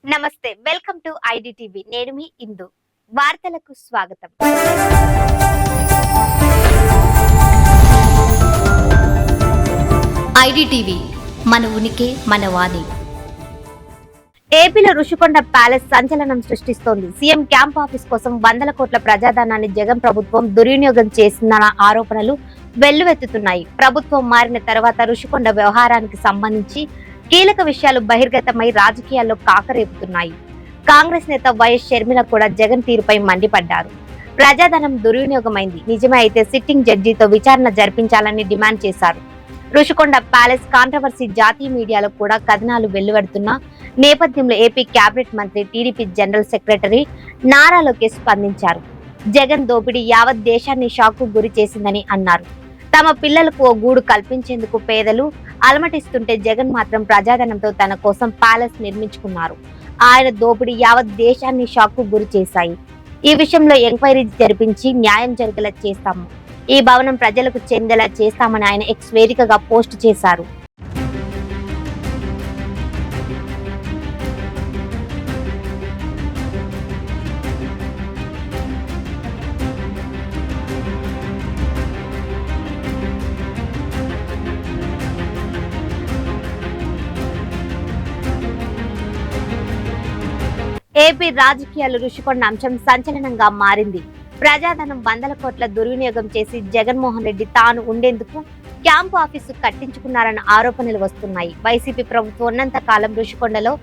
నమస్తే, welcome to IDTV. నేను మీ ఇందు. వార్తలకు స్వాగతం. ఐడిటీవీ, మన ఉనికి మన వాణి. ఏపీలో రుషికొండ ప్యాలెస్ సంచలనం సృష్టిస్తోంది. సీఎం క్యాంప్ ఆఫీస్ కోసం వందల కోట్ల ప్రజాధనాన్ని జగన్ ప్రభుత్వం దుర్వినియోగం చేసిందన్న ఆరోపణలు వెల్లువెత్తుతున్నాయి. ప్రభుత్వం మారిన తర్వాత రుషికొండ వ్యవహారానికి సంబంధించి కీలక విషయాలు బహిర్గతమై రాజకీయాల్లో కాకరేపుతున్నాయి. కాంగ్రెస్ నేత వైఎస్ షర్మిల కూడా జగన్ తీరుపై మండిపడ్డారు. ప్రజాధనం దుర్వినియోగమైంది, నిజమే అయితే సిట్టింగ్ జడ్జితో విచారణ జరిపించాలని డిమాండ్ చేశారు. రుషికొండ ప్యాలెస్ కాంట్రవర్సీ జాతీయ మీడియాలో కూడా కథనాలు వెలువడుతున్న నేపథ్యంలో ఏపీ కేబినెట్ మంత్రి, TDP general secretary Nara Lokesh స్పందించారు. జగన్ దోపిడీ యావత్ దేశాన్ని షాక్ కు గురి చేసిందని అన్నారు. తమ పిల్లలకు ఓ గూడు కల్పించేందుకు పేదలు అలమటిస్తుంటే జగన్ మాత్రం ప్రజాధనంతో తన కోసం ప్యాలెస్ నిర్మించుకున్నారు. ఆయన దోపిడీ యావత్ దేశాన్ని షాక్ కు గురి చేశాయి. ఈ విషయంలో ఎంక్వైరీ జరిపించి న్యాయం జరిగేలా చేస్తాము. ఈ భవనం ప్రజలకు చెందేలా చేస్తామని ఆయన ఎక్స్ వేదికగా పోస్ట్ చేశారు. ఏపీ రాజకీయాలు రుషికొండ అంశం సంచలనంగా మారింది. ప్రజాధనం వందల కోట్ల దుర్వినియోగం చేసి జగన్మోహన్ రెడ్డి తాను ఉండేందుకు క్యాంపు ఆఫీసు కట్టించుకున్నారన్న ఆరోపణలు వస్తున్నాయి. వైసీపీ ప్రభుత్వం ఉన్నంత కాలం రుషికొండలో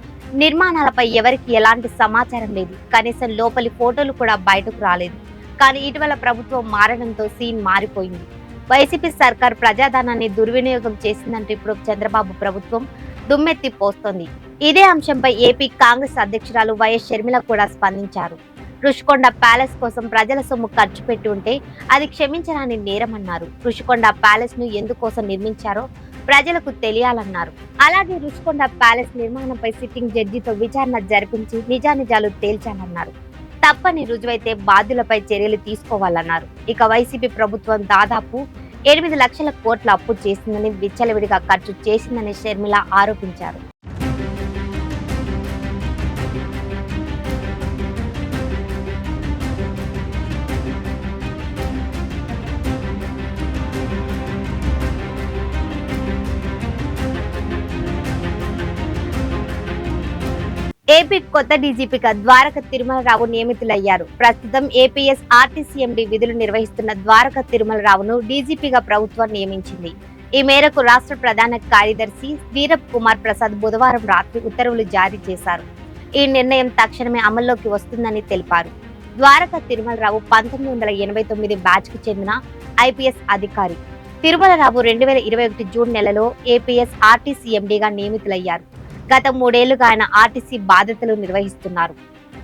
నిర్మాణాలపై ఎవరికి ఎలాంటి సమాచారం లేదు. కనీసం లోపలి ఫోటోలు కూడా బయటకు రాలేదు. కానీ ఇటీవల ప్రభుత్వం మారడంతో సీన్ మారిపోయింది. వైసీపీ సర్కార్ ప్రజాధనాన్ని దుర్వినియోగం చేసిందంటూ ఇప్పుడు చంద్రబాబు ప్రభుత్వం దుమ్మెత్తి పోస్తోంది. ఇదే అంశంపై ఏపీ కాంగ్రెస్ అధ్యక్షురాలు వైఎస్ షర్మిల కూడా స్పందించారు. రుషికొండ ప్యాలెస్ కోసం ప్రజల సొమ్ము ఖర్చు పెట్టి ఉంటే అది క్షమించరాని నేరమన్నారు. రుషికొండ ప్యాలెస్ ను ఎందుకోసం నిర్మించారో ప్రజలకు తెలియాలన్నారు. అలాగే రుషికొండ ప్యాలెస్ నిర్మాణంపై సిట్టింగ్ జడ్జితో విచారణ జరిపించి నిజానిజాలు తేల్చాలన్నారు. తప్పని రుజువైతే బాధ్యులపై చర్యలు తీసుకోవాలన్నారు. ఇక వైసీపీ ప్రభుత్వం దాదాపు 8 లక్షల కోట్ల అప్పు చేసిందని, విచ్చలవిడిగా ఖర్చు చేసిందని షర్మిల ఆరోపించారు. ఏపీ కొత్త డీజీపీగా ద్వారక తిరుమలరావు నియమితులయ్యారు. ప్రస్తుతం ఏపీఎస్ ఆర్టీసీఎండీ విధులు నిర్వహిస్తున్న ద్వారక తిరుమలరావును డీజీపీగా ప్రభుత్వం నియమించింది. ఈ మేరకు రాష్ట్ర ప్రధాన కార్యదర్శి వీరప్ కుమార్ ప్రసాద్ బుధవారం రాత్రి ఉత్తర్వులు జారీ చేశారు. ఈ నిర్ణయం తక్షణమే అమల్లోకి వస్తుందని తెలిపారు. ద్వారక తిరుమలరావు 1989 బ్యాచ్ కు చెందిన ఐపీఎస్ అధికారి. తిరుమలరావు 2021 జూన్ నెలలో ఏపీఎస్ ఆర్టీసీఎండీగా నియమితులయ్యారు. గత 3 ఏళ్లుగా ఆయన ఆర్టీసీ బాధ్యతలు నిర్వహిస్తున్నారు.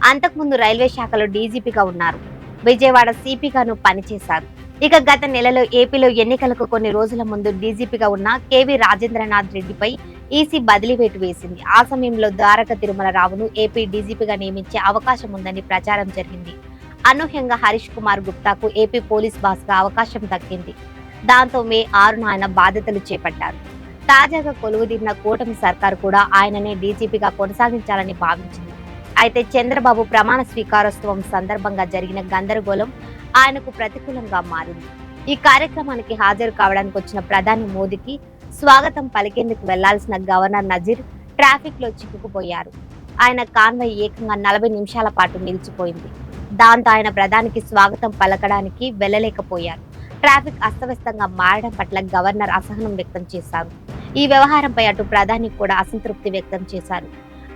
అంతకుముందు రైల్వే శాఖలో డీజీపీగా ఉన్నారు. విజయవాడ సిపిగాను పనిచేశారు. ఇక గత నెలలో ఏపీలో ఎన్నికలకు కొన్ని రోజుల ముందు డీజీపీగా ఉన్న కేవీ రాజేంద్రనాథ్ రెడ్డిపై ఈసీ బదిలీ వేటు వేసింది. ఆ సమయంలో ద్వారక తిరుమలరావును ఏపీ డీజీపీగా నియమించే అవకాశం ఉందని ప్రచారం జరిగింది. అనూహ్యంగా హరీష్ కుమార్ గుప్తాకు ఏపీ పోలీస్ బాస్ గా అవకాశం దక్కింది. దాంతో మే 6న ఆయన బాధ్యతలు చేపట్టారు. తాజాగా కొలువుదీరిన కూటమి సర్కారు కూడా ఆయననే డీజీపీగా కొనసాగించాలని భావించింది. అయితే చంద్రబాబు ప్రమాణ స్వీకారోత్సవం సందర్భంగా జరిగిన గందరగోళం ఆయనకు ప్రతికూలంగా మారింది. ఈ కార్యక్రమానికి హాజరు కావడానికి వచ్చిన ప్రధాని మోదీకి స్వాగతం పలికేందుకు వెళ్లాల్సిన గవర్నర్ నజీర్ ట్రాఫిక్ లో చిక్కుకుపోయారు. ఆయన కాన్వాయ్ ఏకంగా 40 నిమిషాల పాటు నిలిచిపోయింది. దాంతో ఆయన ప్రధానికి స్వాగతం పలకడానికి వెళ్లలేకపోయారు. ట్రాఫిక్ అస్తవ్యస్తంగా మారడం పట్ల గవర్నర్ అసహనం వ్యక్తం చేశారు. ఈ వ్యవహారంపై అటు ప్రధాని కూడా అసంతృప్తి వ్యక్తం చేశారు.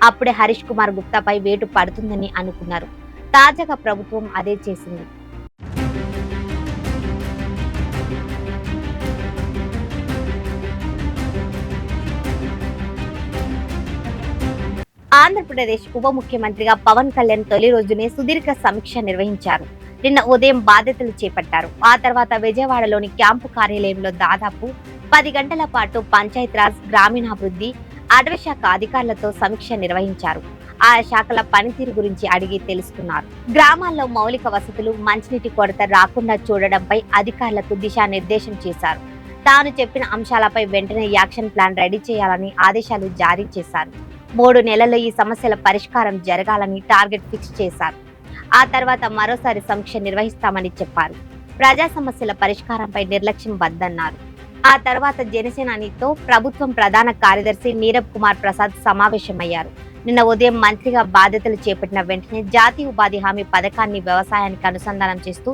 అప్పుడే హరీష్ కుమార్ గుప్తాపై వేటు పడుతుందని అనుకున్నారు. తాజాగా ప్రభుత్వం అదే చేసింది. ఆంధ్రప్రదేశ్ ఉప ముఖ్యమంత్రిగా పవన్ కళ్యాణ్ తొలి రోజునే సుదీర్ఘ సమీక్ష నిర్వహించారు. నిన్న ఉదయం బాధ్యతలు చేపట్టారు. ఆ తర్వాత విజయవాడలోని క్యాంపు కార్యాలయంలో దాదాపు 10 గంటల పాటు పంచాయతీరాజ్, గ్రామీణాభివృద్ధి, అటవీ శాఖ అధికారులతో సమీక్ష నిర్వహించారు. ఆయా శాఖల పనితీరు గురించి అడిగి తెలుసుకున్నారు. గ్రామాల్లో మౌలిక వసతులు, మంచినీటి కొరత రాకుండా చూడడంపై అధికారులకు దిశానిర్దేశం చేశారు. తాను చెప్పిన అంశాలపై వెంటనే యాక్షన్ ప్లాన్ రెడీ చేయాలని ఆదేశాలు జారీ చేశారు. 3 నెలల్లో ఈ సమస్యల పరిష్కారం జరగాలని టార్గెట్ ఫిక్స్ చేశారు. ఆ తర్వాత మరోసారి సమీక్ష నిర్వహిస్తామని చెప్పారు. ప్రజా సమస్యల పరిష్కారంపై నిర్లక్ష్యం వద్దన్నారు. ఆ తర్వాత జనసేనానితో ప్రభుత్వం ప్రధాన కార్యదర్శి నీరబ్ కుమార్ ప్రసాద్ సమావేశమయ్యారు. నిన్న ఉదయం మంత్రిగా బాధ్యతలు చేపట్టిన వెంటనే జాతీయ ఉపాధి హామీ పథకాన్ని వ్యవసాయానికి అనుసంధానం చేస్తూ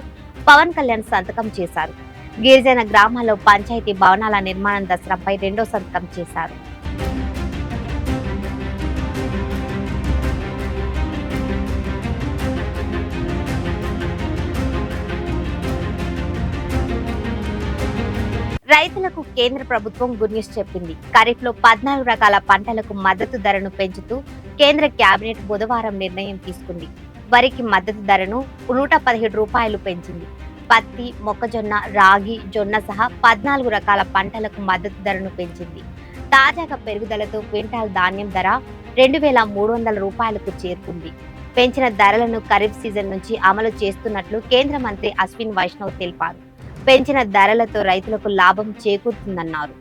పవన్ కళ్యాణ్ సంతకం చేశారు. గిరిజన గ్రామాల్లో పంచాయతీ భవనాల నిర్మాణం దసరాపై 2వ సంతకం చేశారు. రైతులకు కేంద్ర ప్రభుత్వం గుడ్ న్యూస్ చెప్పింది. ఖరీఫ్ లో 14 రకాల పంటలకు మద్దతు ధరను పెంచుతూ కేంద్ర కేబినెట్ బుధవారం నిర్ణయం తీసుకుంది. వరికి మద్దతు ధరను 117 రూపాయలు పెంచింది. పత్తి, మొక్కజొన్న, రాగి, జొన్న సహా 14 రకాల పంటలకు మద్దతు ధరను పెంచింది. తాజాగా పెరుగుదలతో క్వింటాల్ ధాన్యం ధర 2,300 రూపాయలకు చేరుకుంది. పెంచిన ధరలను ఖరీఫ్ సీజన్ నుంచి అమలు చేస్తున్నట్లు కేంద్ర మంత్రి అశ్విన్ వైష్ణవ్ తెలిపారు. పెంచిన ధరలతో రైతులకు లాభం చేకూరుతుందన్నారు.